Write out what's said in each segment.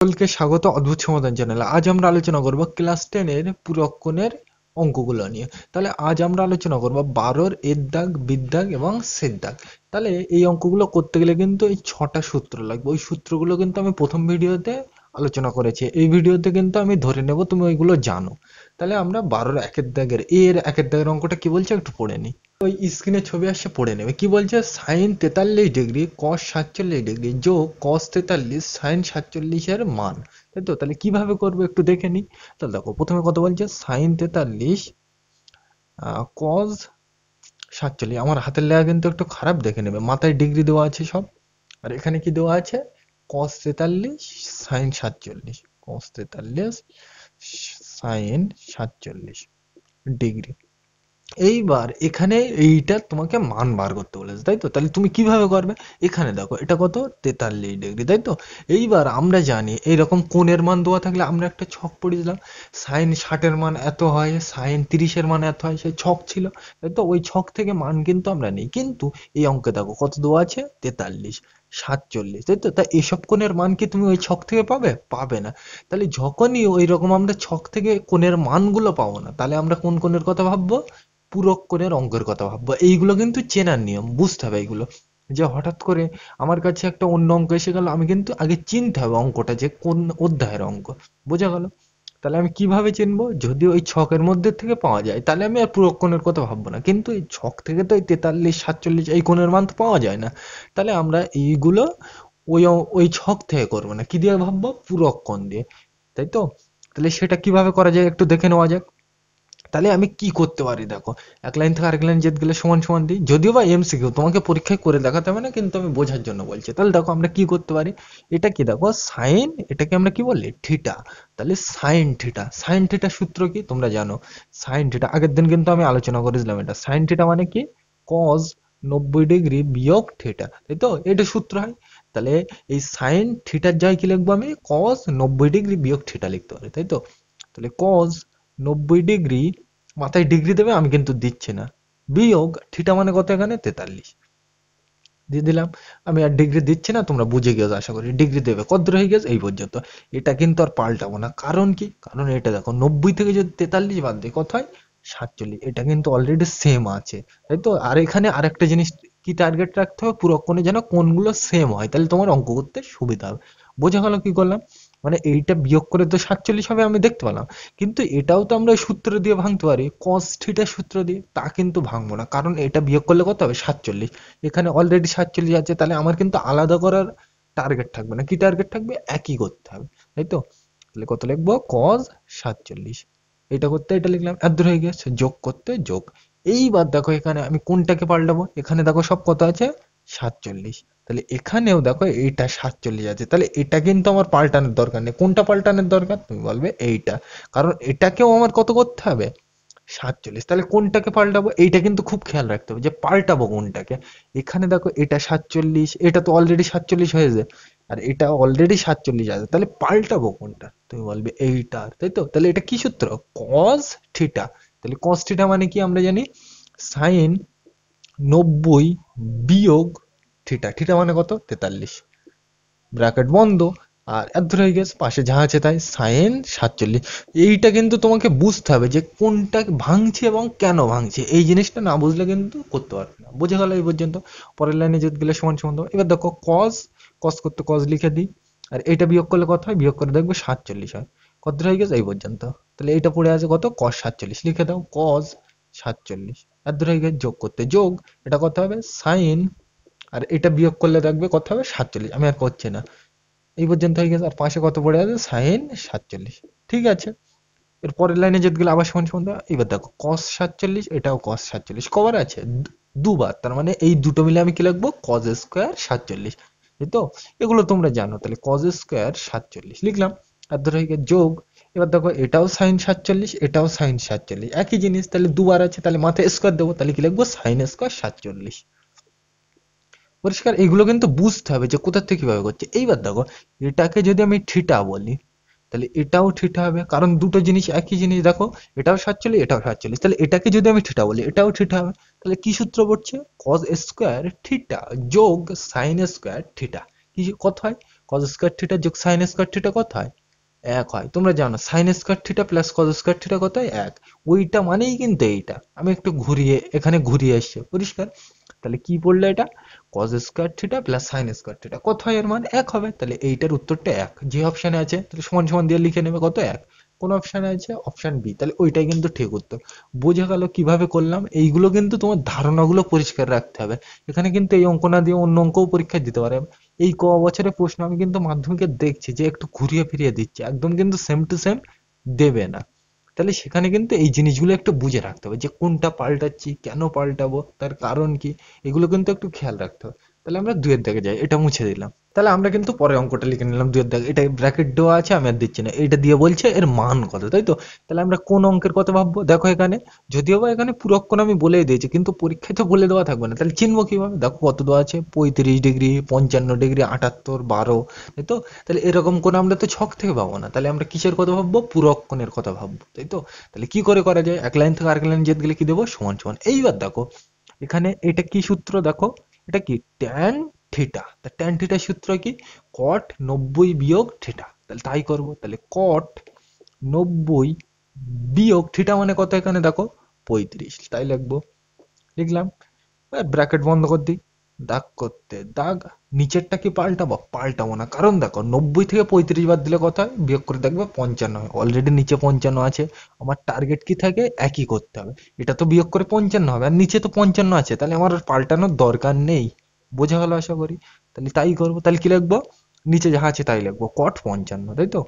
সকলকে স্বাগত অদ্ভুত সমাধান চ্যানেলে। আজ আমরা আলোচনা করব ক্লাস 10 এর পূরক কোণের অঙ্কগুলো নিয়ে। তাহলে আজ আমরা আলোচনা করব 12 এর দাগ, বিদ্যাগ এবং সের দাগ। তাহলে এই অঙ্কগুলো করতে গেলে কিন্তু এই 6টা সূত্র লাগবে। ওই সূত্রগুলো কিন্তু আমি প্রথম ভিডিওতে আলোচনা করেছি। এই ভিডিওতে কিন্তু আমি ধরে নেব তুমি ওইগুলো জানো। তাহলে আমরা 12 একের দাগের এর একের দাগের অঙ্কটা কি বলছে একটু পড়ে নিই। ওই স্ক্রিনে ছবি আসছে, পড়ে নেবে। কি বলছে? সাইন 43 ডিগ্রি কস 47 ডিগ্রি যোগ কস 43 সাইন 47 এর মান। তাই তো? তাহলে কিভাবে করবো একটু দেখে নিই। তাহলে দেখো, প্রথমে কত বলছে? সাইন 43 কস 47। আমার হাতের লেখা কিন্তু একটু খারাপ, দেখে নেবে। মাথায় ডিগ্রি দেওয়া আছে সব, আর এখানে কি দেওয়া আছে? কস 43 সাইন 47, কস 43 সাইন 47 ডিগ্রি। এইবার এখানে এইটা তোমাকে মান বার করতে বলেছে, তাই তো? তাহলে তুমি কিভাবে করবে? এখানে দেখো, এটা কত? 43 ডিগ্রি, তাই তো? এইবার আমরা জানি এইরকম কোণের মান দেওয়া থাকলে আমরা একটা ছক পড়েছিলাম, সাইন 60 মান এত হয়, সাইন 30 মান এত হয়, সেই ছক ছিল, তাই তো? ওই ছক থেকে মান কিন্তু আমরা নিই, কিন্তু এই অঙ্কে দেখো কত দেওয়া আছে? 43 47, তাই তো? তাই এসব কোণের মান কি তুমি ওই ছক থেকে পাবে? পাবে না। তাহলে যখনই ওই রকম আমরা ছক থেকে কোণের মানগুলো পাবো না, তাহলে আমরা কোন কোণের কথা ভাববো? পূরক কোণের অঙ্কের কথা ভাববো। এইগুলো কিন্তু চেনার নিয়ম, বুঝতে হবে এইগুলো। যে হঠাৎ করে আমার কাছে একটা অন্য অঙ্ক এসে গেল, আমি কিন্তু আগে চিনতে হবে অঙ্কটা যে কোন অধ্যায়ের অঙ্ক। বোঝা গেল? তাহলে আমি কিভাবে চিনবো? যদি ওই ছকের মধ্যে থেকে পাওয়া যায়, তাহলে আমি আর পূরক কোণের কথা ভাববো না। কিন্তু এই ছক থেকে তো এই 43 47 এই কোণের মান তো পাওয়া যায় না। তাহলে আমরা এইগুলো ওই ছক থেকে করবো না, কি দিয়ে ভাববো? পূরক কোণ দিয়ে, তাই তো? তাহলে সেটা কিভাবে করা যায় একটু দেখে নেওয়া যাক। তাহলে আমি কি করতে পারি দেখো, এক লাইন থেকে আরেক লাইন যেতে গেলে সমান সমান দিই, যদিও বা এমসিকিউ তোমাকে পরীক্ষায় করে দেখাতে হবে না, কিন্তু আমি বোঝার জন্য বলছি। তাহলে দেখো আমরা কি করতে পারি। এটা কি দেখো, সাইন, এটাকে আমরা কি বলি? থিটা। তাহলে সাইন থিটা, সাইন থিটা সূত্র কি তোমরা জানো? সাইন থিটা আগের দিন কিন্তু আমি আলোচনা করেছিলাম। এটা সাইন থিটা মানে কি? কজ 90 ডিগ্রি বিয়োগ থিটা, তাই তো? এটা সূত্র হয়। তাহলে এই সাইন থিটার জায়গায় কি লিখবো? আমি কজ 90 ডিগ্রি বিয়োগ থিটা লিখতে পারি, তাই তো? তাহলে কজ 90 ডিগ্রি, মাথায় ডিগ্রি দেবে, আমি কিন্তু দিচ্ছি না, বিয়োগ থিটা মানে কত? এখানে 43 দিয়ে দিলাম। আমি আর ডিগ্রি দিচ্ছি না, তোমরা বুঝে গেছো আশা করি। ডিগ্রি দেবে কত দূর হয়ে গেছে? এই পর্যন্ত। এটা কিন্তু আর পাল্টাবো না, কারণ কি? কারণ এটা দেখো, 90 থেকে যদি 43 বাদ দিই কত হয়? 47। এটা কিন্তু অলরেডি সেম আছে, তাই তো? আর এখানে আরেকটা জিনিস কি টার্গেট রাখতে হবে? পুরো কোণে যেন কোণগুলো সেম হয়, তাহলে তোমার অঙ্ক করতে সুবিধা হবে। বোঝা গেল কি করলাম? মানে এইটা বিয়োগ করে তো 47 হবে, আমি দেখতে পেলাম। কিন্তু এটাও তো আমরা ওই সূত্র দিয়ে ভাঙতে পারি, কস থিটার সূত্র দিয়ে। তা কিন্তু ভাঙবো না, কারণ এটা বিয়োগ করলে কত হবে? 47। এখানে অলরেডি 47 আছে, তাহলে আমার কিন্তু আলাদা করার টার্গেট থাকবে না। কি টার্গেট থাকবে? একই করতে হবে, তাই তো? তাহলে কত লিখবো? কজ 47। এটা করতে এটা লিখলাম, এত দূর হয়ে গেছে। যোগ করতে যোগ। এইবার দেখো এখানে আমি কোনটাকে পাল্টাবো। এখানে দেখো সব কত আছে? 47। তাহলে এখানেও দেখো এইটা 47 আছে, তাহলে এটা কিন্তু আমার পাল্টানোর দরকার নেই। কোনটা পাল্টানোর দরকার? তুমি বলবে এইটা, কারণ এটাকেও আমার কত করতে হবে? 47। তাহলে কোনটাকে পাল্টাবো? এইটা কিন্তু খুব খেয়াল রাখতে হবে যে পাল্টাবো কোনটাকে। এখানে দেখো এটা 47, এটা তো অলরেডি 47 হয়েছে, আর এটা অলরেডি 47 আছে, তাহলে পাল্টাবো কোনটা? তুমি বলবে এইটার, তাই তো? তাহলে এটা কি সূত্র? Cos theta. তাহলে কস থিটা মানে কি আমরা জানি? সাইন 90 বিয়োগ থিটা। থিটা মানে কত? 43, ব্র্যাকেট বন্ধ। আর এত ধরে হয়ে গেছে, পাশে যা আছে তাই, সাইন 47। এইটা কিন্তু তোমাকে বুঝতে হবে যে কোনটা ভাঙছে এবং কেন ভাঙছে। এই জিনিসটা না বুঝলে কিন্তু করতে পারবে না। বুঝে গেল এই পর্যন্ত? পরের লাইনে যেতে গেলে সমান সমান দেবো। এবার দেখো কস, কস করতে কস লিখে দিই, আর এটা বিয়োগ করলে কত হয়? বিয়োগ করে দেখবো 47 হয়। কত হয়ে গেছে? এই পর্যন্ত। তাহলে এইটা পড়ে আছে কত? কস 47 লিখে দাও, কস 47। এত হয়ে গেছে, যোগ করতে যোগ, এটা কত হবে? সাইন, আর এটা বিয়োগ করলে দেখবে কত হবে? 47। আমি আর করছি না, এই পর্যন্ত হয়ে গেছে। আর পাশে কত পড়ে আছে? সাইন 47। ঠিক আছে। এর পরের লাইনে যেতে গেলে আবার সমান সমান দেওয়া। এবার দেখো কস 47, এটাও কস 47 কবার আছে? দুবার। তার মানে এই দুটো মিলে আমি কি লিখবো? কজ স্কোয়ার 47, এই তো? এগুলো তোমরা জানো। তাহলে কজ স্কোয়ার 47 লিখলাম, আর ধরো হয়ে গেছে যোগ। এবার দেখো এটাও সাইন 47, এটাও সাইন 47, একই জিনিস। তাহলে দুবার আছে, তাহলে মাথায় স্কোয়ার দেবো, তাহলে কি লিখবো? Sine square 47। পরিষ্কার? এগুলো কিন্তু বুঝতে হবে যে কোথা থেকে কিভাবে করছে। এইবার দেখো, এটাকে যদি আমি থিটা বলি, তাহলে এটাও থিটা হবে, কারণ দুটো জিনিস একই জিনিস। দেখো এটাও 47, এটাও 47, তাহলে এটাকে যদি আমি থিটা বলি, এটাও থিটা হবে। তাহলে কি সূত্র পড়ছে? কজ স্কোয়ার থিটা যোগ সাইন স্কোয়ার থিটা। কি কত হয়? কজ স্কয়ার থিটা যোগ সাইন স্কয়ার থিটা কত হয়? এক হয়। তোমরা জানো sine square theta plus cos square theta কত হয়? এক। ওইটা মানেই কিন্তু এইটা, আমি একটু ঘুরিয়ে এখানে ঘুরিয়ে এসছে, পরিষ্কার? তাহলে কি পড়লো এটা? Cause square theta plus sine square theta কত হয়? এর মান এক হবে। তাহলে এইটার উত্তরটা এক, যে অপশানে আছে তাহলে সমান সমান দিয়ে লিখে নেবে কত? এক। কোন অপশানে আছে? অপশান বি, তাহলে ওইটাই কিন্তু ঠিক উত্তর। বোঝা গেল কিভাবে করলাম? এইগুলো কিন্তু তোমার ধারণাগুলো পরিষ্কার রাখতে হবে। এখানে কিন্তু এই অঙ্ক না দিয়ে অন্য অঙ্কও পরীক্ষায় দিতে পারে। এই ক বছরের প্রশ্ন আমি কিন্তু মাধ্যমিকে দেখছি যে একটু ঘুরিয়ে ফিরিয়ে দিচ্ছে, একদম কিন্তু সেম টু সেম দেবে না। তাহলে সেখানে কিন্তু এই জিনিসগুলো একটু বুঝে রাখতে হবে যে কোনটা পাল্টাচ্ছি, কেন পাল্টাবো, তার কারণ কি, এগুলো কিন্তু একটু খেয়াল রাখতে হবে। তাহলে আমরা দুয়ের দাগে যাই, এটা মুছে দিলাম। তাহলে আমরা কিন্তু পরে অঙ্কটা লিখে নিলাম দুয়ের দাগে, এটা ব্র্যাকেট দেওয়া আছে, আমি আর দিচ্ছি না, এটা দিয়ে বলছে এর মান কত, তাই তো? তাহলে আমরা কোন অঙ্কের কথা ভাববো? দেখো এখানে যদিও বা এখানে পুরক্ষণ আমি বলেই দিয়েছি, কিন্তু পরীক্ষায় তো বলে দেওয়া থাকবে না, তাহলে চিনবো কিভাবে? দেখো কত দেওয়া আছে, 35 ডিগ্রি, 55 ডিগ্রি, 78, 12, তাই তো? তাহলে এরকম করে আমরা তো ছক থেকে পাবো না, তাহলে আমরা কিসের কথা ভাববো? পুরক্ষণের কথা ভাববো, তাই তো? তাহলে কি করে করা যায়? এক লাইন থেকে আরেক লাইন যেতে গেলে কি দেবো? সমান সমান। এইবার দেখো এখানে এটা কি সূত্র, দেখো এটা কি ট্যান থিটা, তা ট্যান থিটার সূত্র কি? কট 90 বিয়োগ থিটা। তাহলে তাই করব। তাহলে কট 90 বিয়োগ থিটা মানে কত? এখানে দেখো 35, তাই লিখবো। লিখলাম, ব্র্যাকেট বন্ধ করে দিই, দাগ করতে দাগ, নিচেরটা কি পাল্টাবো? পাল্টাবো না, কারণ দেখো 90 থেকে 35 বাদ দিলে কত হয়? বিয়োগ করে দেখবে 55 হয়, অলরেডি নিচে 55 আছে। আমার টার্গেট কি থাকে? একই করতে হবে। এটা তো বিয়োগ করে 55 হবে, আর নিচে তো 55 আছে, তাহলে আমার আর পাল্টানোর দরকার নেই। বোঝা গেল আশা করি। তাহলে তাই করবো। তাহলে কি লিখবো? নিচে যা আছে তাই লিখবো, কট 55, তাই তো?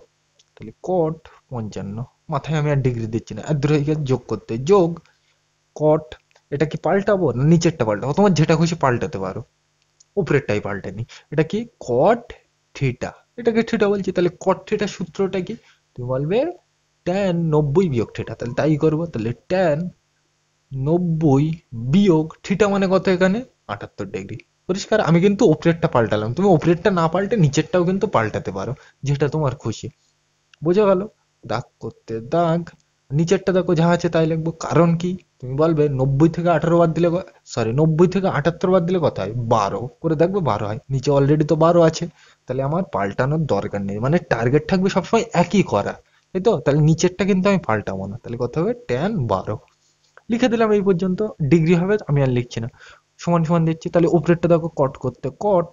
তাহলে কট 55, মাথায় আমি আর ডিগ্রি দিচ্ছি না, আর দূরে গিয়ে যোগ করতে যোগ কট, এটা কি পাল্টাবো না নিচেরটা পাল্টাবো? তোমার যেটা খুশি পাল্টাতে পারো, উপরেরটাই পাল্টানি। এটা কি? কট থিটা, এটাকে থিটা বলছি, তাহলে কট থিটার সূত্রটা কি? তুমি বলবে ট্যান 90 বিয়োগ থিটা, তাহলে তাই করবো। তাহলে ট্যান 90 বিয়োগ থিটা মানে কত এখানে? 78 ডিগ্রি। পরিষ্কার? আমি কিন্তু উপরেরটা পাল্টালাম, তুমি উপরেরটা না পাল্টে নিচেরটাও কিন্তু পাল্টাতে পারো, যেটা তোমার খুশি। বোঝা গেল? দাগ করতে দাগ, নিচেরটা দেখো যা আছে তাই লিখবো, কারণ কি? তুমি বলবে 90 থেকে 18 বাদ দিলে, সরি 90 থেকে 78 বাদ দিলে কত হয়? 12 করে দেখবে 12 হয়, নিচে অলরেডি তো 12 আছে। তাহলে আমার পাল্টানোর দরকার নেই, মানে টার্গেট থাকবে সবসময় একই করা, তাই তো? তাহলে নিচেরটা কিন্তু আমি পাল্টাবো না, তাহলে কত হবে? ট্যান 12। লিখে দিলাম এই পর্যন্ত, ডিগ্রি হবে আমি আর লিখছি না, সমান সমান দিচ্ছি। তাহলে উপরেরটা দেখো কট করতে কট,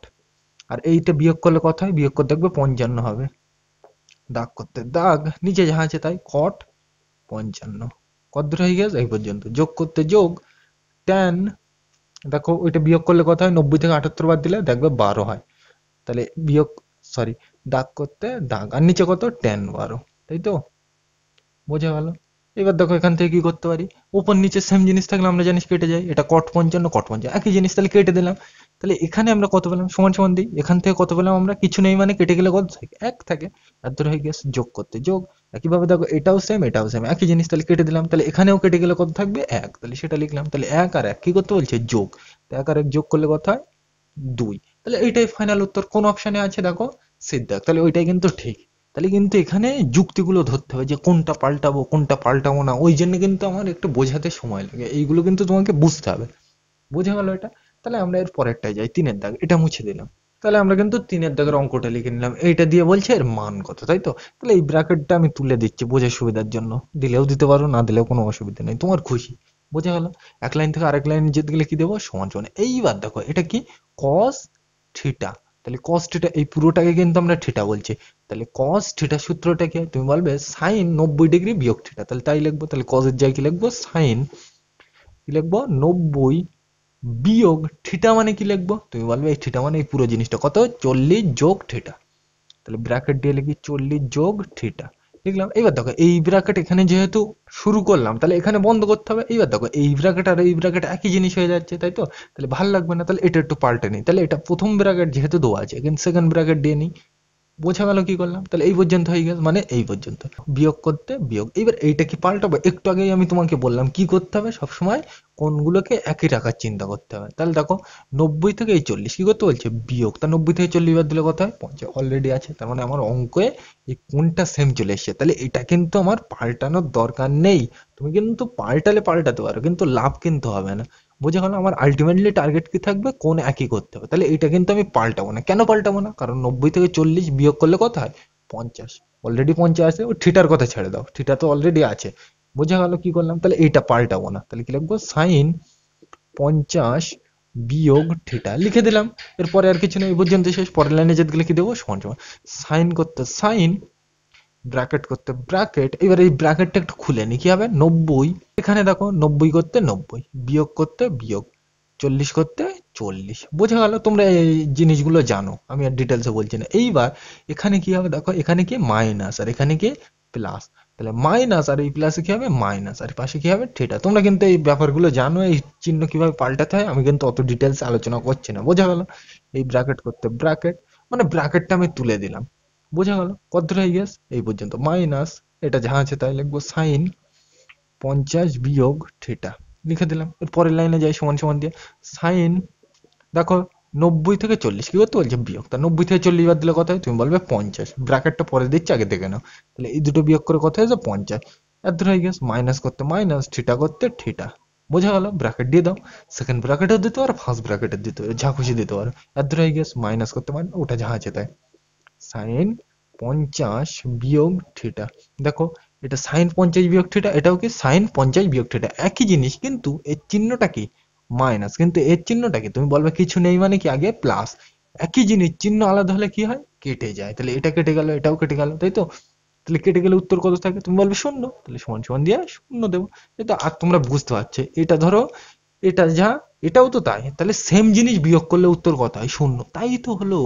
আর এইটা বিয়োগ করলে কত হয়? বিয়োগ করে দেখবে 55 হবে, দাগ করতে দাগ, নিচে যা আছে তাই, কট 55। কত দূর হয়ে গেছে? এই পর্যন্ত। যোগ করতে যোগ, ট্যান, দেখো ওইটা বিয়োগ করলে কত হয়? 90 থেকে 78 বাদ দিলে দেখবে 12 হয়, তাহলে বিয়োগ, সরি, দাগ করতে দাগ, আর নিচে কত? ট্যান 12, তাই তো? বোঝা গেল? এবার দেখো এখান থেকে কি করতে পারি? উপর নিচে সেম জিনিস থাকলে আমরা জানিস কেটে যায়, এটা কট 55, কট 55 একই জিনিস, তাহলে কেটে দিলাম। তাহলে এখানে আমরা কত পেলাম? সমান সমান দিই, এখান থেকে কত পেলাম আমরা? কিছু নেই, মানে কেটে গেলে কত থাকে? এক থাকে। আর ধরে হয়ে গেছে যোগ করতে যোগ, একইভাবে দেখো এটাও সেম এটাও সেম, একই জিনিস, তাহলে কেটে দিলাম। তাহলে এখানেও কেটে গেলে কত থাকবে? এক, তাহলে সেটা লিখলাম। তাহলে এক আর এক কি করতে বলছে? যোগ। তো এক আর এক যোগ করলে কত হয়? 2। তাহলে এইটাই ফাইনাল উত্তর। কোন অপশনে আছে দেখো? সিদ্ধার্থ, তাহলে ওইটাই কিন্তু ঠিক। তাহলে কিন্তু এখানে যুক্তিগুলো ধরতে হবে যে কোনটা পাল্টাবো কোনটা পাল্টাবো না, ওই জন্য কিন্তু আমার একটু বোঝাতে সময় লাগে, এইগুলো কিন্তু তোমাকে বুঝতে হবে। বোঝা গেল এটা? তাহলে আমরা এর পরেরটায় যাই, 3-এর দাগ, এটা মুছে দিলাম। তাহলে আমরা কিন্তু 3-এর দাগের অঙ্কটা লিখে নিলাম, এইটা দিয়ে বলছে এর মান কত, তাই তো? তাহলে এই ব্র্যাকেটটা আমি তুলে দিচ্ছি বোঝার সুবিধার জন্য, দিলেও দিতে পারো না দিলেও কোনো অসুবিধা নেই, তোমার খুশি। বোঝা গেল? এক লাইন থেকে আরেক লাইন যেতে গেলে কি দেবো? সমান সমান। এইবার দেখো এটা কি? কস থিটা, তাহলে কস থিটা, এই পুরোটাকে কিন্তু আমরা থিটা বলছি। তাহলে কস থিটা সূত্রটা কি? তুমি বলবে সাইন 90 ডিগ্রি বিয়োগ থিটা, তাহলে তাই লিখবো। তাহলে কসের জায়গায় কি লিখবো? সাইন, কি লিখবো? 90 বিয়োগ থিটা মানে কি লিখবো? তুমি বলবে এই থিটা মানে এই পুরো জিনিসটা কত? 40 যোগ থিটা। তাহলে ব্র্যাকেট দিয়ে লিখি 40 যোগ থিটা, লিখলাম। এবার দেখো এই ব্র্যাকেট এখানে যেহেতু শুরু করলাম, তাহলে এখানে বন্ধ করতে হবে। এইবার দেখো এই ব্র্যাকেট আর এই ব্র্যাকেট একই জিনিস হয়ে যাচ্ছে, তাই তো? তাহলে ভাল লাগবে না, তাহলে এটা একটু পাল্টে নিই। তাহলে এটা প্রথম ব্র্যাকেট যেহেতু দেওয়া আছে, কিন্তু সেকেন্ড ব্র্যাকেট দিয়ে নিই। বোঝা গেল কি করলাম? তাহলে এই পর্যন্ত হয়ে গেছে, মানে এই পর্যন্ত। বিয়োগ করতে বিয়োগ, এবার এইটা কি পাল্টাবো? একটু আগেই আমি তোমাকে বললাম কি করতে হবে, সবসময় কোনগুলোকে একই রাখার চিন্তা করতে হবে। তাহলে দেখো 90 থেকে এই 40 কি করতে বলছে? বিয়োগ। তা 90 থেকে 40 বাদ দিলে কত হয়? 50 অলরেডি আছে, তার মানে আমার অঙ্কে এই কোনটা সেম চলে এসছে, তাহলে এটা কিন্তু আমার পাল্টানোর দরকার নেই। তুমি কিন্তু পাল্টালে পাল্টাতে পারো, কিন্তু লাভ কিন্তু হবে না। বোঝা গেল? আমার আলটিমেটলি টার্গেট কি থাকবে, কোণ একই করতে হবে। তাহলে এটা কিন্তু আমি পাল্টাবো না। কেন পাল্টাবো না? কারণ 90 থেকে 40 বিয়োগ করলে কত হয়? 50। অলরেডি 50 আছে, ও থিটার কথা ছেড়ে দাও, থিটা তো অলরেডি আছে। বোঝা গেল কি করলাম? তাহলে এইটা পাল্টাবো না। তাহলে কি লিখবো? সাইন 50 বিয়োগ থিটা লিখে দিলাম। এরপরে আর কিছু নেই, এই পর্যন্ত শেষ। পরের লাইনে যেতে গেলে কি দেবো? সমান সমান সাইন করতে সাইন, ব্র্যাকেট করতে ব্র্যাকেট। এবার এই ব্র্যাকেটটা একটু খুলে নি, কি হবে? 90, এখানে দেখো 90 করতে 90, বিয়োগ করতে বিয়োগ, 40 করতে 40। বোঝা গেল? তোমরা এই জিনিসগুলো জানো, আমি আর ডিটেলসে বলছি না। এইবার এখানে কি হবে দেখো, এখানে কি মাইনাস আর এখানে কি প্লাস। তাহলে মাইনাস আর এই প্লাসে কি হবে? মাইনাস, আর পাশে কি হবে? থিটা। তোমরা কিন্তু এই ব্যাপারগুলো জানো, এই চিহ্ন কিভাবে পাল্টাতে হয়। আমি কিন্তু অত ডিটেলস আলোচনা করছি না। বোঝা গেল? এই ব্র্যাকেট করতে ব্র্যাকেট, মানে ব্র্যাকেটটা আমি তুলে দিলাম। বোঝা গেল? কতটা হয়ে গেছে এই পর্যন্ত? মাইনাস, এটা যাহা আছে তাই লিখবো, সাইন 50 বিয়োগ থিটা লিখে দিলাম। এর পরের লাইনে যাই, সমান সমান দিয়ে সাইন, দেখো 90 থেকে 40 কি করতে বলছে? বিয়োগ। তা 90 থেকে 40 বাদ দিলে কত হয়? তুমি বলবে 50। ব্র্যাকেটটা পরে দিচ্ছি, আগে দেখে নাও। তাহলে এই দুটো বিয়োগ করে কত হয়েছে? 50। এত হয়ে গেছে। মাইনাস করতে মাইনাস, থিটা করতে থিটা। বোঝা গেল? ব্র্যাকেট দিয়ে দাও। সেকেন্ড ব্র্যাকেটও দিতে পারো, ফার্স্ট ব্র্যাকেটে দিতে পারো, যা খুশি দিতে পারো। এত হয়ে গেছে। মাইনাস করতে মাইনাস, ওটা যাহা আছে তাই। সাইন 50 বিয়োগ থিটা। দেখো, এটা সাইন 50 বিয়োগ থিটা, এটাও কি সাইন 50 বিয়োগ থিটা, একই জিনিস, কিন্তু এর চিহ্নটা কি? মাইনাস। কিন্তু এর চিহ্নটা কি? তুমি বলবে কিছু নেই মানে কি, আগে প্লাস। একই জিনিস চিহ্ন আলাদা হলে কি হয়? কেটে যায়। তাহলে এটা কেটে গেল, এটাও কেটে গেল, তাই তো? তাহলে কেটে গেলে উত্তর কত থাকে? তুমি বলবে শূন্য। তাহলে সমান সমান দিয়ে শূন্য দেবো। তাই তো? আর তোমরা বুঝতে পারছো, এটা ধরো, এটা যা, এটাও তো তাই। তাহলে সেম জিনিস বিয়োগ করলে উত্তর কত হয়? শূন্য। তাই তো হলো।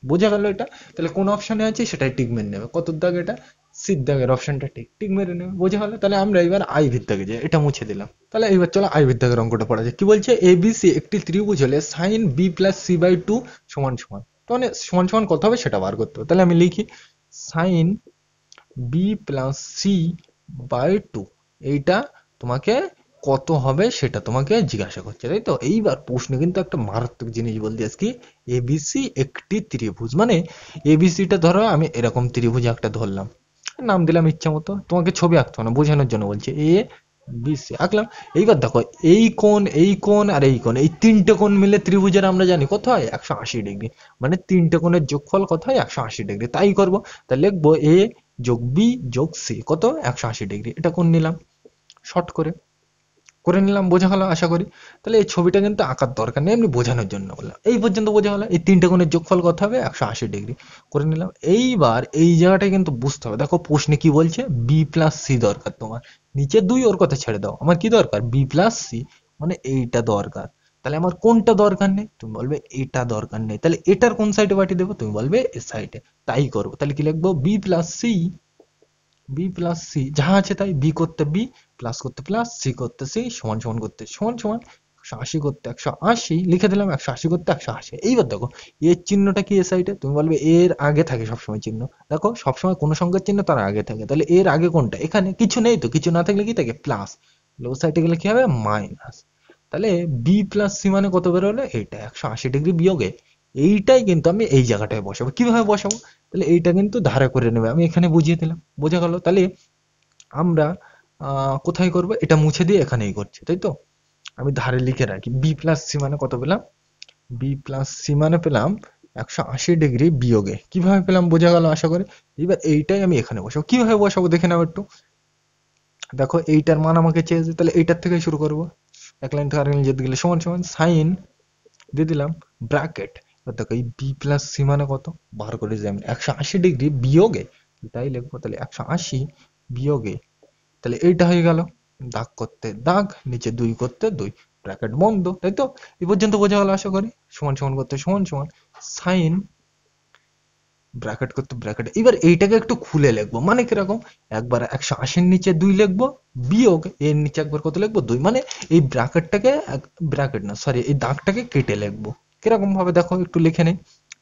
বোঝা গেল এটা? তাহলে কোন অপশনে আছে সেটাই টিক মেরে নেবে। কত দাগ এটা? সির দাগের অপশনটা টিক মেরে নেবে। বোঝা গেল? তাহলে আমরা এবার আই ভির দাগে যাই, এটা মুছে দিলাম। তাহলে এবার চলো আই ভির দাগের অঙ্কটা পড়া যায়। কি বলছে? এবিসি একটি ত্রিভুজ হলে sine B plus C by two সমান সমান, তো মানে সমান সমান কত হবে সেটা বার করতে হবে। তাহলে আমি লিখি sine B plus C by two, এইটা তোমাকে কত হবে সেটা তোমাকে জিজ্ঞাসা করছে, তাই তো? এইবার প্রশ্নে কিন্তু একটা মারাত্মক জিনিস বলতে আজকে, এবিসি একটি ত্রিভুজ, মানে এবিসিটা ধরো আমি এরকম ত্রিভুজ একটা ধরলাম, নাম দিলাম ইচ্ছা মতো, তোমাকে ছবি আঁকতে হবে না, বোঝানোর জন্য বলছে। এ বিসি আঁকলাম। এইবার দেখো, এই কোণ, এই কোণ আর এই কোণ, এই তিনটে কোণ মিলে ত্রিভুজের আমরা জানি কত হয়? 180 ডিগ্রি। মানে তিনটে কোণের যোগফল কত হয়? 180 ডিগ্রি। তাই করবো। তাহলে লিখবো এ যোগ বি যোগ সি কত? 180 ডিগ্রি। এটা কোণ নিলাম শর্ট করে করে নিলাম। বোঝা গেল আশা করি? তাহলে এই ছবিটা কিন্তু আঁকার দরকার নেই, এমনি বোঝানোর জন্য বললাম। এই পর্যন্ত বোঝা গেল? এই তিনটে কোণের যোগফল কত হবে? 180 ডিগ্রি করে নিলাম। এইবার এই জায়গাটায় কিন্তু বুঝতে হবে। দেখো প্রশ্নে কি বলছে? বি প্লাস সি দরকার তোমার। নিচে 2, ওর কথা ছেড়ে দাও। আমার কি দরকার? বি প্লাস সি, মানে এইটা দরকার। তাহলে আমার কোনটা দরকার নেই? তুমি বলবে এটা দরকার নেই। তাহলে এটার কোন সাইডে পাঠিয়ে দেবো? তুমি বলবে এ সাইডে। তাই করবো। তাহলে কি লিখবো? B plus C, B plus C যাহা আছে তাই, বি করতে বি, প্লাস করতে প্লাস, সি করতে সি, সমান সমান করতে সমান সমান, 180 করতে 180 লিখে দিলাম, 180 করতে 180। এইবার দেখো, এর চিহ্নটা কি এ সাইডে? তুমি বলবে এর আগে থাকে সবসময় চিহ্ন। দেখো সবসময় কোনো সংখ্যার চিহ্ন তার আগে থাকে। তাহলে এর আগে কোনটা? এখানে কিছু নেই তো, কিছু না থাকলে কি থাকে? প্লাস। লো সাইডে গেলে কি হবে? মাইনাস। তাহলে বি প্লাস সি মানে কত বেরোলো? এইটা 180 ডিগ্রি বিয়োগে। এইটাই কিন্তু আমি এই জায়গাটায় বসাবো। কিভাবে বসাবো? তাহলে এইটা কিন্তু ধারে করে নেবে, আমি এখানে বুঝিয়ে দিলাম। বোঝা গেল? তাহলে আমরা কোথায় করব? এটা মুছে দিয়ে এখানেই করছি, তাই তো? আমি ধারে লিখে রাখি, বি প্লাস সি মানে কত পেলাম? বি প্লাস সি মানে পেলাম 180 ডিগ্রি বিয়োগে। কিভাবে পেলাম? বোঝা গেল আশা করি? এবার এইটাই আমি এখানে বসাবো। কিভাবে বসাবো দেখে নাও একটু। দেখো এইটার মান আমাকে চেয়েছে, তাহলে এইটার থেকে শুরু করব। এক লাইন থেকে আরেক লাইন যেতে গেলে সমান সমান সাইন দিয়ে দিলাম ব্র্যাকেট। এবার দেখো এই বি প্লাস সি মানে কত বার করে যে আমি 180 ডিগ্রি বিয়োগে, এটাই লিখবো। তাহলে 180 বিয়োগে, তাহলে এইটা হয়ে গেল। দাগ করতে দাগ, নিচে 2 করতে 2, ব্র্যাকেট বন্ধ, তাই তো? এই পর্যন্ত বোঝা গেল আশা করি? সমান সমান করতে সমান সমান সাইন, ব্র্যাকেট করতে ব্র্যাকেট। এবার এইটাকে একটু খুলে লিখবো, মানে কিরকম? একবার 180-র নিচে 2 লিখবো, বিয়োগ এর নিচে একবার কত লিখবো? 2। মানে এই ব্র্যাকেটটাকে, ব্র্যাকেট না সরি, এই দাগটাকে কেটে লিখবো। কিরকম ভাবে দেখো একটু লিখে নেই।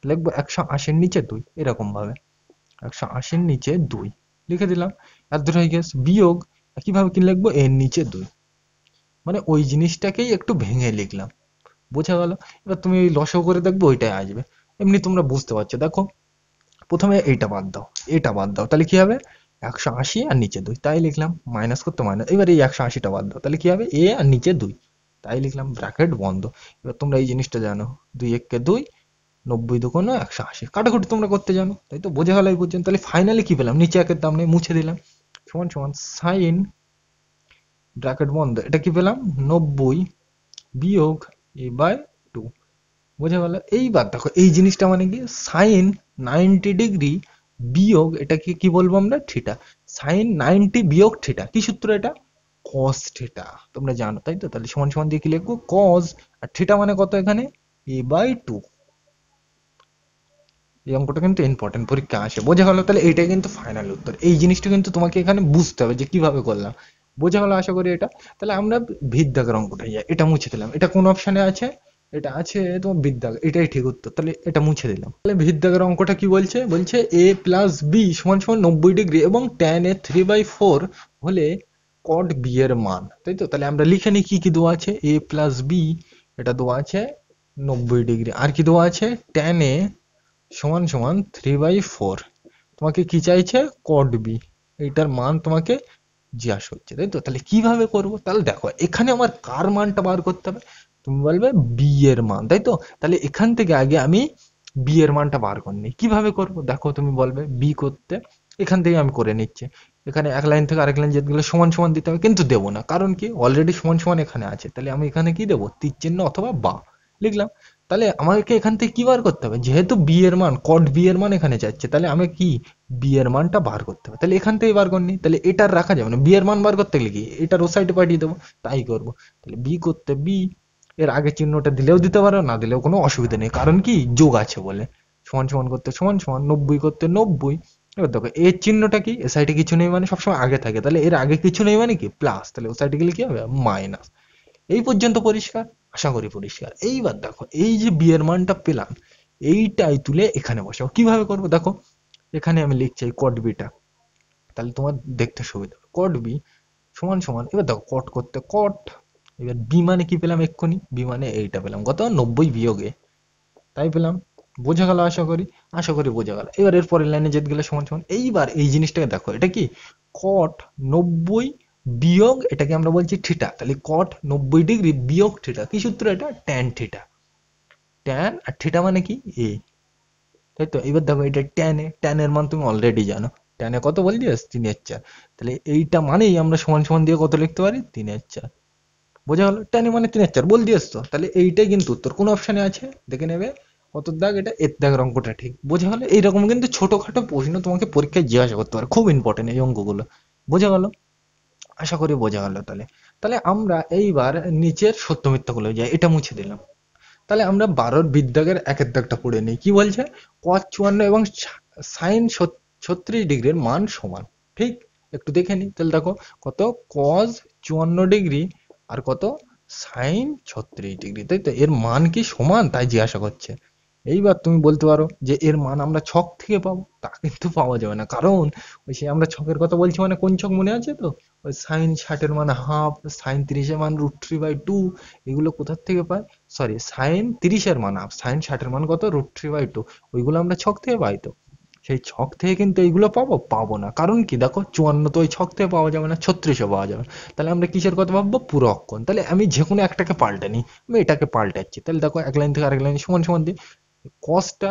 লিখবো 180-র নিচে 2, এরকম ভাবে 180-র নিচে 2 লিখে দিলাম। আর দূর হয়ে গেছে। বিয়োগ কিভাবে কি লিখবো? এর নিচে 2, মানে ওই জিনিসটাকেই একটু ভেঙে লিখলাম। বোঝা গেল? এবার তুমি লসাগু করে দেখবে ওইটাই আসবে। এমনি তোমরা বুঝতে পারছো। দেখো প্রথমে এইটা বাদ দাও, এটা বাদ দাও, তাহলে কি হবে? 180 আর নিচে 2, তাই লিখলাম। মাইনাস করতে মাইনাস। এবার এই 180টা বাদ দাও, তাহলে কি হবে? এ আর নিচে 2, তাই লিখলাম, ব্র্যাকেট বন্ধ। এবার তোমরা এই জিনিসটা জানো, 2 × 2 = 90, 2 × 180, কাটাকুটি তোমরা করতে জানো, তাই তো? বোঝা গেল এই পর্যন্ত? তাহলে ফাইনালি কি পেলাম, নিচে একের দাম নেই, মুছে দিলাম, সমান সমান সাইন ব্র্যাকেট বন্ধ, এটা কি পেলাম, 90 বিয়োগ a/2। বোঝা গেল? এইবার দেখো এই জিনিসটা মানে কি, সাইন 90 ডিগ্রি বিয়োগ এটাকে কি বলবো আমরা, থিটা। সাইন 90 বিয়োগ থিটা, কি সূত্র এটা, কস থিটা, তোমরা জানো তাই তো? তাহলে সমান সমান দিয়ে কি লিখবো, কস, আর থিটা মানে কত এখানে, a/2। এই অঙ্কটা কিন্তু ইম্পর্টেন্ট, পরীক্ষা আসে। বোঝা গেল? তাহলে এইটাই কিন্তু ফাইনাল উত্তর। এই জিনিসটা কিন্তু তোমাকে এখানে বুঝতে হবে যে কিভাবে করলাম। বোঝা গেল আশা করি এটা? তাহলে আমরা ভিদ্যাগের অঙ্কটা যাই, এটা মুছে দিলাম। এটা কোন অপশনে আছে, এটা আছে তোমার বিদ্যাগ, এটাই ঠিক উত্তর, তাহলে এটা মুছে দিলাম। তাহলে ভিদ্যাগের অঙ্কটা কি বলছে, বলছে a প্লাস বি সমান সমান 90 ডিগ্রি এবং tan এ 3/4 হলে cot b এর মান, তাই তো? তাহলে আমরা লিখে নিই কি কি দেওয়া আছে, a প্লাস বি এটা দেওয়া আছে 90 ডিগ্রি, আর কি দেওয়া আছে, tan এ সমান সমান 3/4, তোমাকে কি চাইছে, কট বি, এইটার মান তোমাকে জিজ্ঞাসা হচ্ছে, তাই তো? তাহলে কিভাবে করব, তাহলে দেখো এখানে আমার কার মানটা বার করতে হবে, তুমি বলবে বি এর মান, তাই তো? তাহলে এখান থেকে আগে আমি বি এর মানটা বার করে নিই। কিভাবে করব দেখো, তুমি বলবে বি করতে, এখান থেকে আমি করে নিচ্ছি। এখানে এক লাইন থেকে আরেক লাইন যেগুলো সমান সমান দিতে হবে, কিন্তু দেবো না, কারণ কি, অলরেডি সমান সমান এখানে আছে। তাহলে আমি এখানে কি দেবো, তীর চিহ্ন অথবা বা লিখলাম। তাহলে আমাকে এখান থেকে কি বার করতে হবে, যেহেতু বি এর মান, কট বি এর মান এখানে যাচ্ছে, তাহলে আমি কি বি এর মানটা বার করতে হবে। তাহলে এখান থেকে বার করনি, তাহলে এটার রাখা যাবে না, বি এর মান বার করতে গেলে কি এটার ও সাইডে পাঠিয়ে দেবো, তাই করব। তাহলে বি করতে বি, এর আগে চিহ্নটা দিলেও দিতে পারো, না দিলেও কোনো অসুবিধা নেই, কারণ কি যোগ আছে বলে। সমান সমান করতে সমান সমান, 90 করতে 90। এবার দেখো এর চিহ্নটা কি, এ সাইডে কিছু নেই মানে সবসময় আগে থাকে, তাহলে এর আগে কিছু নেই মানে কি প্লাস, তাহলে ও সাইডে গেলে কি হবে, মাইনাস। এই পর্যন্ত পরিষ্কার, আশা করি পরিষ্কার। এইবার দেখো এই যে বি এর মানটা পেলাম, এইটাই তুলে এখানে বসাও। কিভাবে করবো দেখো, এখানে আমি লিখছি কট বিটা, তাহলে তোমার দেখতে সুবিধা হবে। কট বি সমান সমান, এবার দেখো কট করতে কট, এবার বি মানে কি পেলাম এক্ষুনি, বি মানে এইটা পেলাম, কত, 90 বিয়োগে, তাই পেলাম। বোঝা গেল আশা করি, আশা করি বোঝা গেল। এবার এর পরের লাইনে যেতে গেলে সমান সমান, এইবার এই জিনিসটাকে দেখো, এটা কি কট 90 বিয়োগ এটাকে আমরা বলছি থিটা, তাহলে কট 90 ডিগ্রি বিয়োগ থিটা, কি সূত্র এটা, ট্যান থিটা। ট্যান আর থিটা মানে কি এ, তাই তো? এবার দেখো এটা ট্যানে, ট্যানের মান তুমি অলরেডি জানো, ট্যানে কত বল দিয়েছ, 3/4। তাহলে এইটা মানেই আমরা সমান সমান দিয়ে কত লিখতে পারি, 3/4। বোঝা গেল, ট্যানে মানে 3/4 বল দিয়েছ তো, তাহলে এইটাই কিন্তু উত্তর। কোন অপশনে আছে দেখে নেবে, কত দাগ, এটা এর দাগের অঙ্কটা ঠিক। বোঝা গেল? এইরকম কিন্তু ছোটখাটো প্রশ্ন তোমাকে পরীক্ষায় জিজ্ঞাসা করতে পারে, খুব ইম্পর্টেন্ট এই অঙ্কগুলো। বোঝা গেল? আশা করি বোঝা গেল। তাহলে তাহলে আমরা এইবার নিচের সত্য মিথ্যাগুলো যাই, এটা মুছে দিলাম। তাহলে আমরা 12 বিদ্যাগের একের দাগটা পড়ে নিই। কি বলছে, cos 54 এবং সাইন 36 ডিগ্রির মান সমান, ঠিক? একটু দেখে নিই, তাহলে দেখো কত, cos 54 ডিগ্রি আর কত, সাইন 36 ডিগ্রি, তাই তো? এর মান কি সমান, তাই জিজ্ঞাসা করছে। এইবার তুমি বলতে পারো যে এর মান আমরা ছক থেকে পাবো, তা কিন্তু পাওয়া যাবে না, কারণ ওই সে আমরা ছকের কথা বলছি, মানে কোন ছক মনে আছে তো, ওই সাইন 60-এর মান হাফ, সাইন 30-এর মান √3/2, এগুলো কোথার থেকে পাই, সরি সাইন 30-এর মান হাফ, সাইন 60-এর মান কত, √3/2, ওইগুলো আমরা ছক থেকে পাই তো। সেই ছক থেকে কিন্তু এইগুলো পাবো, পাবো না, কারণ কি দেখো 54 তো ওই ছক থেকে পাওয়া যাবে না, 36ও পাওয়া যাবে না। তাহলে আমরা কিসের কথা ভাববো, পুরো অঙ্কন। তাহলে আমি যে কোনো একটাকে পাল্টে নিই, আমি এটাকে পাল্টাচ্ছি। তাহলে দেখো এক লাইন থেকে আরেক লাইন সমান সমান দিই, কসটা,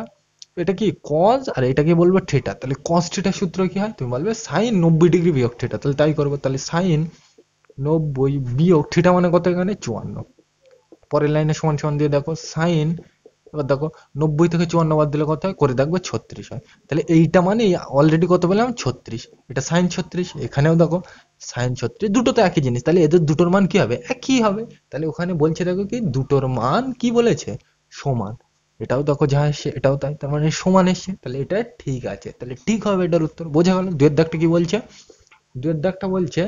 এটা কি কজ আর এটাকে বলবো থিটা, তাহলে কস থিটার সূত্র কি হয়, তুমি বলবে সাইন 90 ডিগ্রি বিয়োগ থিটা, তাহলে তাই করবো। তাহলে সাইন 90 বিয়োগ থিটা মানে কত, এখানে 54। পরের লাইনে সমান সমান দিয়ে দেখো সাইন, এবার দেখো 90 থেকে 54 বাদ দিলে কত হয়, করে দেখবো 36 হয়। তাহলে এইটা মানে অলরেডি কত পেলাম, 36, এটা সাইন 36, এখানেও দেখো সাইন 36, দুটো তো একই জিনিস, তাহলে এদের দুটোর মান কি হবে, একই হবে। তাহলে ওখানে বলছে দেখো কি দুটোর মান কি বলেছে, সমান। এটাও দেখো যা এসছে এটাও তাই, তার মানে সমান এসছে, তাহলে এটা ঠিক আছে, তাহলে ঠিক হবে এটার উত্তর। বোঝা গেল? দুয়ের দাগটা কি বলছে, দুয়ের দাগটা বলছে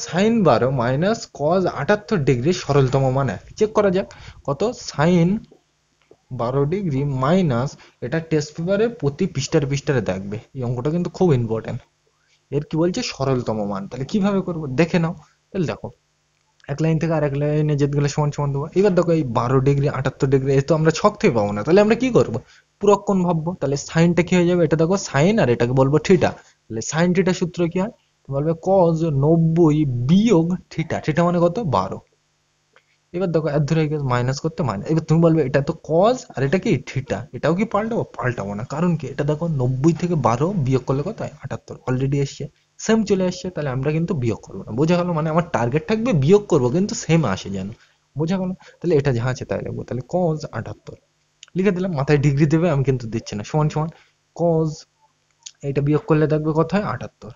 সাইন 12 মাইনাস কজ 78 ডিগ্রির সরলতম মান এক, চেক করা যাক কত, সাইন 12 ডিগ্রি মাইনাস, এটা টেস্ট পেপারে প্রতি পৃষ্ঠারে পৃষ্ঠারে দেখবে, এই অঙ্কটা কিন্তু খুব ইম্পর্টেন্ট। এর কি বলছে, সরলতম মান। তাহলে কিভাবে করবো দেখে নাও। তাহলে দেখো এক লাইন থেকে আরেক লাইনে যেতে গেলে সমান সমান দেবো। এবার দেখো এই 12 ডিগ্রি 78 ডিগ্রি, এ তো আমরা ছক থেকে পাবো না, তাহলে আমরা কি করবো, পুরক্ষণ ভাববো। তাহলে সাইনটা কি হয়ে যাবে, এটা দেখো সাইন আর এটাকে বলবো থিটা, তাহলে সাইন থিটার সূত্র কি হয়, তুমি বলবে কজ 90 বিয়োগ থিটা, থিটা মানে কত, 12। এবার দেখো এর ধরে গেছে মাইনাস করতে মাইনাস, এবার তুমি বলবে এটা তো কজ আর এটা কি থিটা, এটাও কি পাল্টাবো? পাল্টাবো না, কারণ কি এটা দেখো 90 থেকে 12 বিয়োগ করলে কত হয়? 78 অলরেডি এসছে, সেম চলে আসছে, তাহলে আমরা কিন্তু বিয়োগ করবো না। বোঝা গেল? মানে আমার টার্গেট থাকবে বিয়োগ করবো কিন্তু সেম আসে যেন। বোঝা গেল? তাহলে এটা যা আছে তাই লিখবো, তাহলে কজ 78 লিখে দিলাম। মাথায় ডিগ্রি দেবে আমি কিন্তু দিচ্ছি না, সমান সমান কজ এটা বিয়োগ করলে দেখবে কত হয়? 78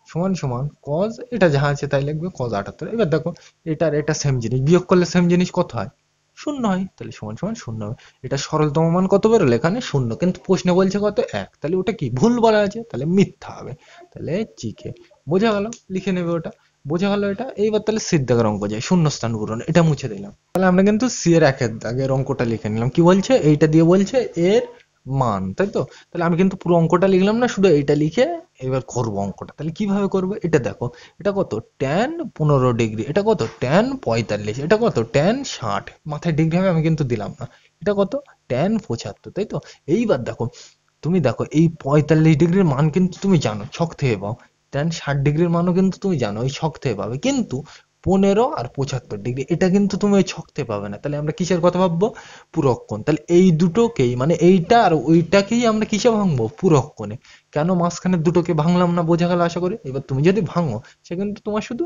সমান সমান কজ এটা যা আছে তাই লিখবে, কজ 78। এবার দেখো এটার এটা সেম জিনিস, বিয়োগ করলে সেম জিনিস কত হয়? শূন্য হয়, তাহলে সমান সমান শূন্য হবে। এটা সরলতম মান কত বেরোলো? এখানে শূন্য, কিন্তু প্রশ্নে বলছে কত? এক, তাহলে ওটা কি ভুল বলা আছে, তাহলে মিথ্যা হবে। তাহলে চিকে, বোঝা গেল? লিখে নেবে ওটা। বোঝা গেল এটা? এইবার তাহলে সির দাগের অঙ্ক যায়, শূন্যস্থান পূরণ, এটা মুছে দিলাম। তাহলে আমরা কিন্তু সি এর একের দাগের অঙ্কটা লিখে নিলাম। কি বলছে? এইটা দিয়ে বলছে এর মান, তাই তো? তাহলে আমি কিন্তু পুরো অঙ্কটা লিখলাম না, শুধু এইটা লিখে এবার করবো অঙ্কটা। তাহলে কিভাবে করবো? এটা দেখো, এটা কত? ট্যান 15 ডিগ্রি, এটা কত? ট্যান 45, এটা কত? ট্যান 60, মাথায় ডিগ্রি হবে আমি কিন্তু দিলাম না। এটা কত? ট্যান 75, তাই তো? এইবার দেখো, তুমি দেখো এই 45 ডিগ্রির মান কিন্তু তুমি জানো, ছক থেকে পাও। ট্যান 60 ডিগ্রির মানও কিন্তু তুমি জানো, ওই ছক থেকে পাবে। কিন্তু 15 আর 75 ডিগ্রি এটা কিন্তু তুমি ওই ছক থেকে পাবে না। তাহলে আমরা কিসের কথা ভাববো? পূরক কোণ। তাহলে এই দুটোকেই, মানে এইটা আর ওইটাকেই আমরা কিসে ভাঙবো? পূরক কোণে। কেন মাঝখানের দুটোকে ভাঙলাম না? বোঝা গেল আশা করি। এবার তুমি যদি ভাঙো, সে কিন্তু তোমার শুধু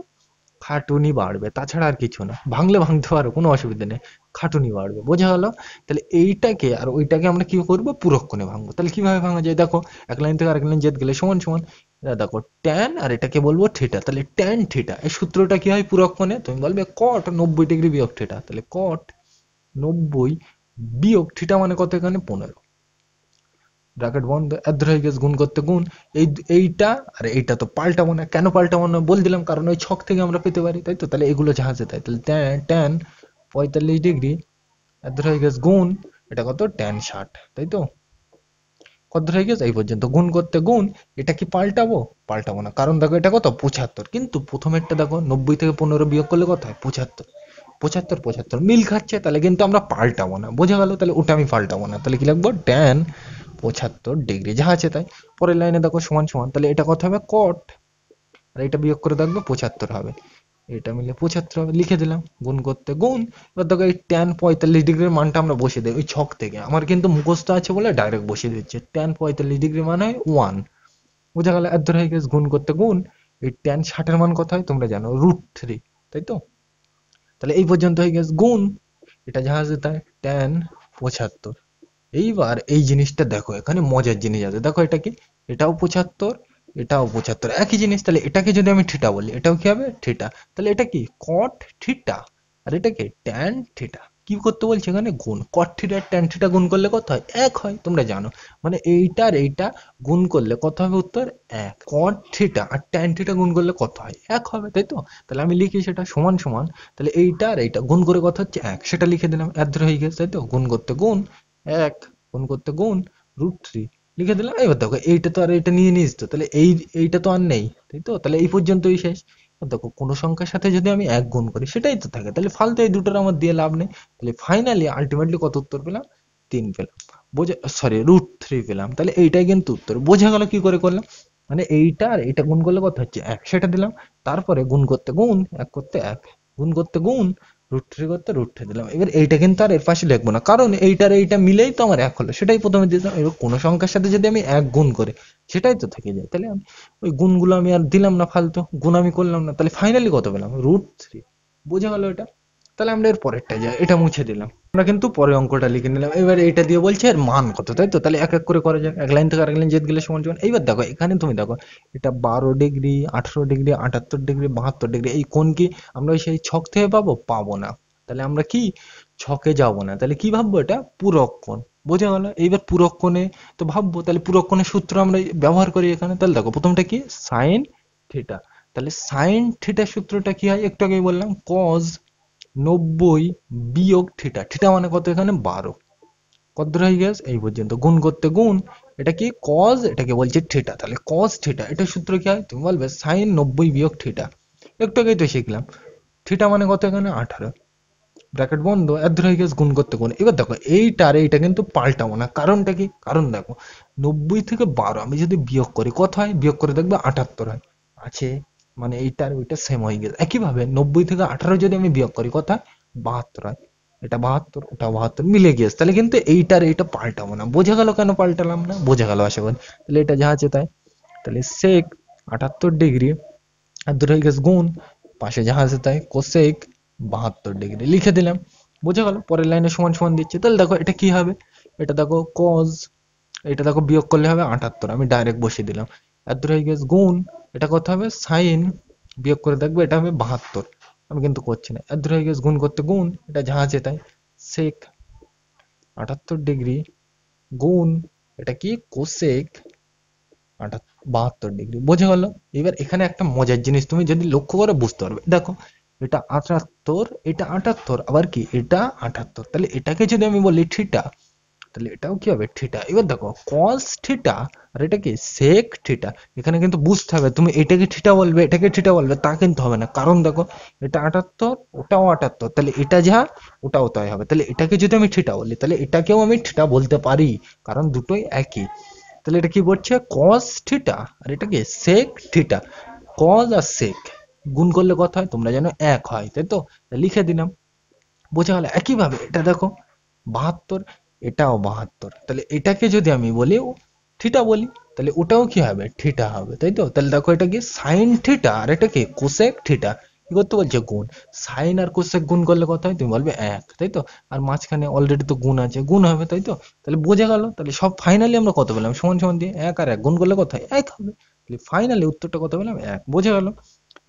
খাটুনি বাড়বে, তাছাড়া আর কিছু না। ভাঙলে ভাঙতে পারো, কোনো অসুবিধা নেই, খাটুনি বাড়বে। বোঝা গেল? তাহলে এইটাকে আর ওইটাকে আমরা কি করবো? পূরক কোণে ভাঙবো। তাহলে কিভাবে ভাঙা যায়? দেখো, এক লাইন থেকে আরেক লাইন যেতে গেলে সমান সমান, এটা দেখো ট্যান আর এটাকে বলবো থিটা, তাহলে ট্যান থিটা, এই সূত্রটা কি হয় পূরক কোণে? তুমি বলবে কট 90 ডিগ্রি বিয়োগ থিটা, তাহলে কট 90 বিয়োগ থিটা মানে কত? এখানে 15, ব্র্যাকেট বন্ধ, এর ধরে গেছে গুণ করতে গুণ। এই এইটা আর এইটা তো পাল্টাবো না। কেন পাল্টাবো না বল দিলাম, কারণ ওই ছক থেকে আমরা পেতে পারি, তাই তো? তাহলে এগুলো জাহাজে তাই, তাহলে ট্যান 45 ডিগ্রি এর ধরে গেছে গুণ, এটা কত? ট্যান 60, তাই তো? কত ধরে গেছে? এই পর্যন্ত গুণ করতে গুণ। এটা কি পাল্টাবো? পাল্টাবো না, কারণ দেখো এটা কত? 75, কিন্তু প্রথমেরটা দেখো 90 থেকে 15 বিয়োগ করলে কত হয়? 75, 75 75 মিল খাচ্ছে, তাহলে কিন্তু আমরা পাল্টাবো না। বোঝা গেল? তাহলে ওটা আমি পাল্টাবো না, তাহলে কি লিখবো? ট্যান 75 ডিগ্রি, যা আছে তাই। পরের লাইনে দেখো সমান সমান, তাহলে এটা কত হবে? কট, আর এটা বিয়োগ করে দেখবো 75 হবে, এটা মিলে 75 হবে, লিখে দিলাম। গুণ করতে গুণ। এবার দেখো এই ট্যান 45 ডিগ্রির মানটা আমরা বসিয়ে দিই ওই ছক থেকে, আমার কিন্তু মুখস্থ আছে বলে ডাইরেক্ট বসিয়ে দিচ্ছে। ট্যান 45 ডিগ্রি মান হয় 1, বোঝা গেল? এর ধরে গেছে গুণ করতে গুণ। এই ট্যান 60-এর মান কত হয় তোমরা জানো? √3, তাই তো? তাহলে এই পর্যন্ত হয়ে গেছে গুণ, এটা জাহাজ তাই ট্যান 75। এইবার এই জিনিসটা দেখো, এখানে মজার জিনিস আছে, দেখো এটা কি? এটাও 75, এটাও 75, একই জিনিস। তাহলে এটাকে যদি আমি থিটা বলি, এটাও কি হবে? থিটা। তাহলে এটা কি? কট থিটা, আর এটা কি? Tan theta. কি করতে বলছে এখানে? গুণ। কট থিটা আর ট্যান থিটা গুণ করলে কত হয়? এক হয়, তোমরা জানো। মানে এইটা আর এইটা গুণ করলে কত হবে? উত্তর এক। কট থিটা আর ট্যান থিটা গুণ করলে কত হয়? এক হবে, তাই তো? তাহলে আমি লিখি সেটা সমান সমান, তাহলে এইটা আর এইটা গুণ করে কত হচ্ছে? এক, সেটা লিখে দিলাম। এর ধরে হয়ে গেছে, তাই তো? গুণ করতে গুণ এক, গুণ করতে গুণ √3 লিখে দিলাম। এবার দেখো এইটা তো আর এটা নিয়ে নিস তো, তাহলে এইটা তো আর নেই, তাই তো? তাহলে এই পর্যন্তই শেষ। এবার দেখো কোনো সংখ্যার সাথে যদি আমি এক গুণ করি সেটাই তো থাকে, তাহলে ফালতু এই দুটোর আমার দিয়ে লাভ নেই। তাহলে ফাইনালি আলটিমেটলি কত উত্তর পেলাম? 3 পেলাম। বোঝা, সরি √3 পেলাম। তাহলে এইটাই কিন্তু উত্তর। বোঝা গেল কি করে করলাম? মানে এইটা আর এইটা গুণ করলে কত হচ্ছে? এক, সেটা দিলাম। তারপরে গুণ করতে গুণ, এক করতে এক, গুণ করতে গুণ, √3 করতে √3 দিলাম। এবার এইটা কিন্তু আর এর পাশে লিখবো না, কারণ এইটার এইটা মিলেই তো আমার এক হলো, সেটাই প্রথমে দিলাম। এবার কোনো সংখ্যার সাথে যদি আমি এক গুণ করি সেটাই তো থেকে যায়, তাহলে আমি ওই গুণগুলো আমি আর দিলাম না, ফালতু গুণ আমি করলাম না। তাহলে ফাইনালি কত পেলাম? √3। বোঝা গেল এটা? তাহলে আমরা এর পরেরটা যাই, এটা মুছে দিলাম। আমরা কিন্তু পরে অঙ্কটা লিখে নিলাম। এবার এটা দিয়ে বলছে এর মান কত, তাই তো? তাহলে এক এক করে করা যাক, এক লাইন থেকে আরেক লাইন যেতে গেলে সমান সমান। এইবার দেখো এখানে তুমি দেখো, এটা 12 ডিগ্রি, 18 ডিগ্রি, 78 ডিগ্রি, 72 ডিগ্রি, এই কোণ কি আমরা ওই সেই ছক থেকে পাবো? পাবো না। তাহলে আমরা কি ছকে যাব না, তাহলে কি ভাববো? এটা পূরক কোণ। বোঝা গেল? এইবার পূরক কোণে তো ভাববো, তাহলে পূরক কোণের সূত্র আমরা ব্যবহার করি এখানে। তাহলে দেখো প্রথমটা কি? Sine theta. তাহলে সাইন থিটার সূত্রটা কি হয়? একটু আগেই বললাম, কজ 90 বিয়োগ থিটা। থিটা মানে কত? এখানে 12। কত দূর হয়ে গেছে? এই পর্যন্ত। গুণ করতে গুণ, এটা কি? কজ, এটাকে বলছে থিটা, তাহলে কজ থিটা। এটার সূত্র কি হয়? তুমি বলবে সাইন 90 বিয়োগ থিটা। একটু আগেই তো শিখলাম। থিটা মানে কত? এখানে 18, ব্র্যাকেট বন্ধ, এর ধরে হয়ে গেছে গুণ করতে গুণ। এবার দেখো এইটা আর এইটা কিন্তু পাল্টাবো না, কারণটা কি? কারণ দেখো 90 থেকে 12 আমি যদি বিয়োগ করি কত হয়? বিয়োগ করে দেখবে 78 হয়। আছে, মানে এইটা আর ওইটা সেম হয়ে গেছে। একইভাবে 90 থেকে 18 যদি আমি বিয়োগ করি কত হয়? 72 হয়, এটা 72, ওটা 72 মিলে গিয়েছে। তাহলে কিন্তু এইটার এইটা পাল্টাবো না। বোঝা গেল কেন পাল্টালাম না? বোঝা গেল আশা করি। তাহলে এটা যা আছে তাই। তাহলে সেক 78 ডিগ্রি আর দূর হয়ে গেছে গুণ, পাশে যা আছে তাই কোসেক 72 ডিগ্রি লিখে দিলাম। বোঝা গেল? পরের লাইনে সমান সমান দিচ্ছে। তাহলে দেখো এটা কি হবে, এটা দেখো কজ, এটা দেখো বিয়োগ করলে হবে 78, আমি ডাইরেক্ট বসিয়ে দিলাম। আর দূর হয়ে গেছে গুণ, এটা কত হবে সাইন, বিয়োগ করে দেখবো এটা হবে 72, আমি কিন্তু করছি না। আর দূর হয়ে গেছে গুণ করতে গুণ, এটা যা আছে তাই সেক 78 ডিগ্রি গুণ, এটা কি কোসেক 72 ডিগ্রি। বোঝা গেল? এবার এখানে একটা মজার জিনিস তুমি যদি লক্ষ্য করে বুঝতে পারবে। দেখো এটা 78, এটা 78, আবার কি এটা 78, তাহলে এটাকে যদি আমি বলি থিটা, তাহলে এটাও কি হবে থিটা। এবার দেখো কস থিটা আর এটা কি সেক থিটা, এখানে কিন্তু বুঝতে হবে তুমি এটাকে থিটা বলবে এটাকে থিটা বলবে তা কিন্তু হবে না। কারণ দেখো এটা 78, ওটাও 78, তাহলে এটা যা ওটাও তাই হবে। তাহলে এটাকে যদি আমি থিটা বলি তাহলে এটাকেও আমি থিটা বলতে পারি, কারণ দুটোই একই। তাহলে এটা কি বলছে কস থিটা আর এটা কি সেক থিটা। কস আর সেক গুণ করলে কত হয় তোমরা জানো, এক হয়, তাই তো? লিখে দিলাম। বোঝা গেল? একইভাবে এটা দেখো 72, এটাও 72, তাহলে এটাকে যদি আমি বলি থিটা বলি তাহলে ওটাও কি হবে থিটা হবে, তাই তো? তাহলে দেখো এটা কি সাইন থিটা আর এটা কি কোসেক থিটা। কি করতে বলছে গুণ, সাইন আর কোসেক গুণ করলে কত হয় তুমি বলবে এক, তাই তো? আর মাঝখানে অলরেডি তো গুণ আছে, গুণ হবে, তাই তো? তাহলে বোঝা গেল? তাহলে সব ফাইনালি আমরা কত পেলাম, সমান সমান দিয়ে এক আর এক গুণ করলে কত হয় এক হবে। তাহলে ফাইনালি উত্তরটা কত পেলাম, এক। বোঝা গেল?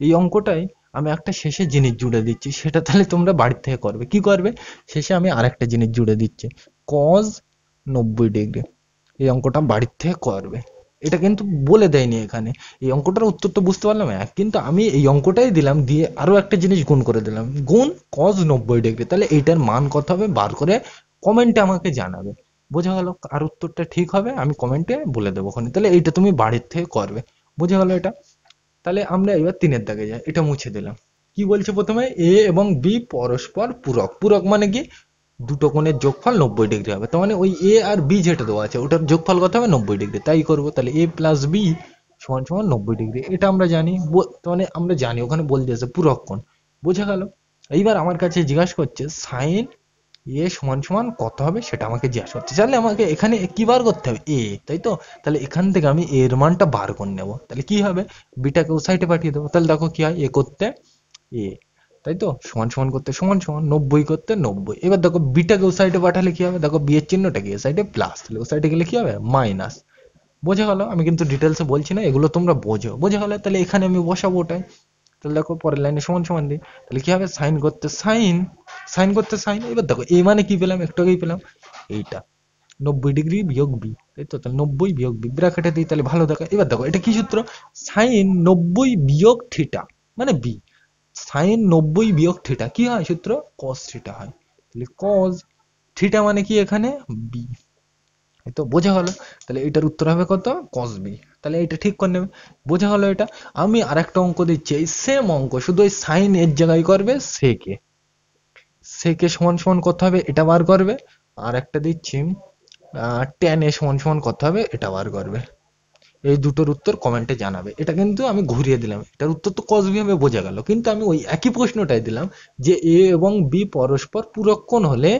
এই অঙ্কটাই আমি একটা শেষে জিনিস জুড়ে দিচ্ছি, সেটা তাহলে তোমরা বাড়ির থেকে করবে। কি করবে, শেষে আমি আরেকটা জিনিস জুড়ে দিচ্ছি, কজ 90 ডিগ্রি। এই অঙ্কটা বাড়ির থেকে করবে, এটা কিন্তু বলে দেয়নি এখানে। এই অঙ্কটার উত্তর তো বুঝতে পারলাম এক, কিন্তু আমি এই অঙ্কটাই দিলাম দিয়ে আরো একটা জিনিস গুণ করে দিলাম, গুণ কজ 90 ডিগ্রি। তাহলে এইটার মান কত হবে বার করে কমেন্টে আমাকে জানাবে। বোঝা গেল? আর উত্তরটা ঠিক হবে আমি কমেন্টে বলে দেবো ওখানে। তাহলে এইটা তুমি বাড়ির থেকে করবে। বোঝা গেল এটা? তাহলে আমরা এবার তিনের দাগে যাই, এটা মুছে দিলাম। কি বলছে প্রথমে, এ এবং বি পরস্পর পূরক। পূরক মানে কি, দুটো কোণের যোগফল 90 ডিগ্রি হবে। তার মানে ওই এ আর বি যেটা দেওয়া আছে ওটার যোগফল কত হবে 90 ডিগ্রি, তাই করবো। তাহলে এ প্লাস বি সমান সমান 90 ডিগ্রি, এটা আমরা জানি। তার মানে আমরা জানি ওখানে বলতে আছে পূরক কোণ। বোঝা গেল? এইবার আমার কাছে জিজ্ঞাসা করছে সাইন এ সমান সমান কত হবে, সেটা আমাকে জিজ্ঞাসা করতে চাইলে আমাকে এখানে কি বার করতে হবে, এ, তাই তো? তাহলে এখান থেকে আমি এর মানটা বার করে নেবো। তাহলে কি হবে, বিটাকে ও সাইডে পাঠিয়ে দেবো। তাহলে দেখো কি হয়, এ করতে এ, তাই তো, সমান সমান করতে সমান সমান, 90 করতে 90। এবার দেখো বিটাকে ও সাইডে পাঠালে কি হবে, দেখো বি এর চিহ্নটা কি, এ সাইডে প্লাস, তাহলে ও সাইডে গেলে কি হবে মাইনাস। বোঝা গেল? আমি কিন্তু ডিটেলসে বলছি না, এগুলো তোমরা বোঝো। বোঝা গেল? তাহলে এখানে আমি বসাবো ওটাই। তাহলে দেখো পরের লাইনে সমান সমান দিই, তাহলে কি হবে সাইন করতে সাইন, সাইন করতে সাইন। এবার দেখো এই মানে কি পেলাম, একটু আগেই পেলাম এইটা 90 ডিগ্রি বিয়োগ বি, তাই তো? তাহলে 90 বিয়োগ বি ব্র্যাকেটে দিই, তাহলে ভালো দেখো। এবার দেখো এটা কি সূত্র, সাইন 90 বিয়োগ থিটা মানে বি। সাইন 90 বিয়োগ থিটা কি হয় সূত্র, কস থিটা হয়। তাহলে কস থিটা মানে কি এখানে বি, এই তো। বোঝা গেল? তাহলে এটার উত্তর হবে কত, কস বি। তাহলে এটা ঠিক করে নেবে। বোঝা গেল এটা? আমি আরেকটা অঙ্ক দিচ্ছি, এই সেম অঙ্ক, শুধু ওই সাইন এর জায়গায় করবে সেকে, সেকে সমান সমান কত হবে এটা বার করবে। আর একটা দিচ্ছি ট্যান এ সমান সমান কত হবে এটা বার করবে। এই দুটোর উত্তর কমেন্টে জানাবে। এটা কিন্তু আমি ঘুরিয়ে দিলাম, এটার উত্তর তো কস বি হবে, বোঝা গেল? কিন্তু আমি ওই একই প্রশ্নটাই দিলাম যে এ এবং বি পরস্পর পূরক কোণ হলে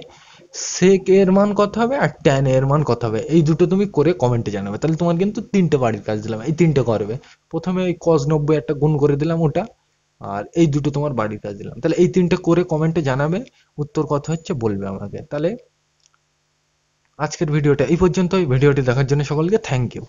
সেক এর মান কত হবে আর ট্যান এর মান কত হবে, এই দুটো তুমি করে কমেন্টে জানাবে। তাহলে তোমার কিন্তু তিনটে বাড়ির কাজ দিলাম, এই তিনটে করবে। প্রথমে ওই কস 90 একটা গুণ করে দিলাম ওটা, আর এই দুটো তোমার বাড়ির কাজ দিলাম। তাহলে এই তিনটে করে কমেন্টে জানাবে, উত্তর কত হচ্ছে বলবে আমাকে। তাহলে আজকের ভিডিওটা এই পর্যন্তই। ভিডিওটি দেখার জন্য সকলকে থ্যাংক ইউ।